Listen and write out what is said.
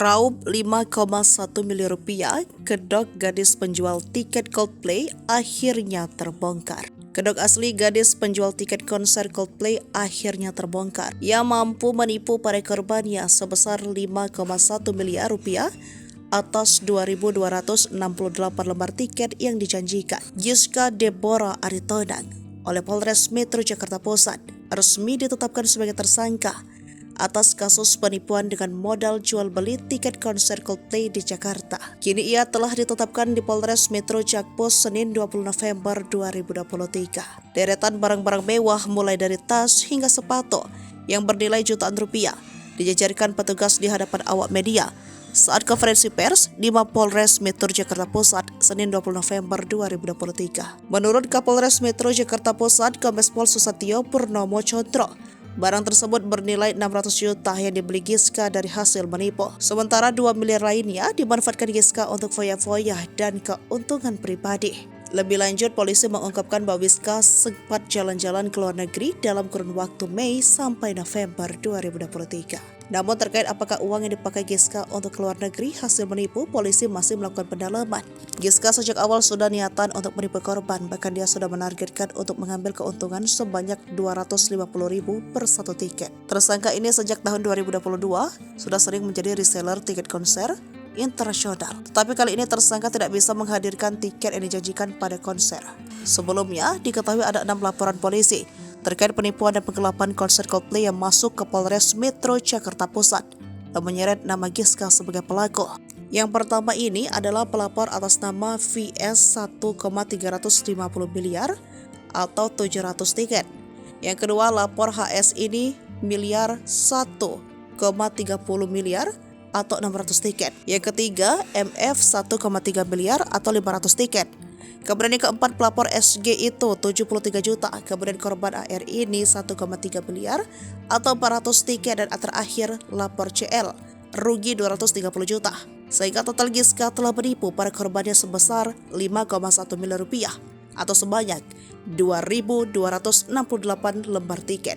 Raup 5,1 miliar rupiah, kedok gadis penjual tiket Coldplay akhirnya terbongkar. Kedok asli gadis penjual tiket konser Coldplay akhirnya terbongkar. Ia mampu menipu para korbannya sebesar 5,1 miliar rupiah atas 2.268 lembar tiket yang dijanjikan. Giska Deborah Aritonang oleh Polres Metro Jakarta Pusat resmi ditetapkan sebagai tersangka atas kasus penipuan dengan modal jual beli tiket konser Coldplay di Jakarta. Kini ia telah ditetapkan di Polres Metro Jakpus Senin 20 November 2023. Deretan barang-barang mewah mulai dari tas hingga sepatu yang bernilai jutaan rupiah dijajarkan petugas di hadapan awak media saat konferensi pers di Mapolres Metro Jakarta Pusat Senin 20 November 2023. Menurut Kapolres Metro Jakarta Pusat Kombes Pol Susatyo Purnomo Chondro, barang tersebut bernilai 600 juta yang dibeli Giska dari hasil menipu. Sementara 2 miliar lainnya dimanfaatkan Giska untuk foya-foya dan keuntungan pribadi. Lebih lanjut, polisi mengungkapkan bahwa Giska sempat jalan-jalan ke luar negeri dalam kurun waktu Mei sampai November 2023. Namun terkait apakah uang yang dipakai Giska untuk keluar negeri hasil menipu, polisi masih melakukan pendalaman. Giska sejak awal sudah niatan untuk menipu korban, bahkan dia sudah menargetkan untuk mengambil keuntungan sebanyak 250.000 per satu tiket. Tersangka ini sejak tahun 2022 sudah sering menjadi reseller tiket konser internasional. Tetapi kali ini tersangka tidak bisa menghadirkan tiket yang dijanjikan pada konser. Sebelumnya diketahui ada 6 laporan polisi terkait penipuan dan penggelapan konser Coldplay yang masuk ke Polres Metro Jakarta Pusat dan menyeret nama Giska sebagai pelaku. Yang pertama ini adalah pelapor atas nama VS 1,350 miliar atau 700 tiket. Yang kedua, lapor HS ini miliar 1,30 miliar atau 600 tiket. Yang ketiga, MF 1,3 miliar atau 500 tiket. Kemudian yang keempat, pelapor SG itu 73 juta. Kemudian korban AR ini 1,3 miliar atau 400 tiket. Dan terakhir, lapor CL rugi 230 juta. Sehingga total Giska telah menipu para korbannya sebesar 5,1 miliar rupiah atau sebanyak 2.268 lembar tiket.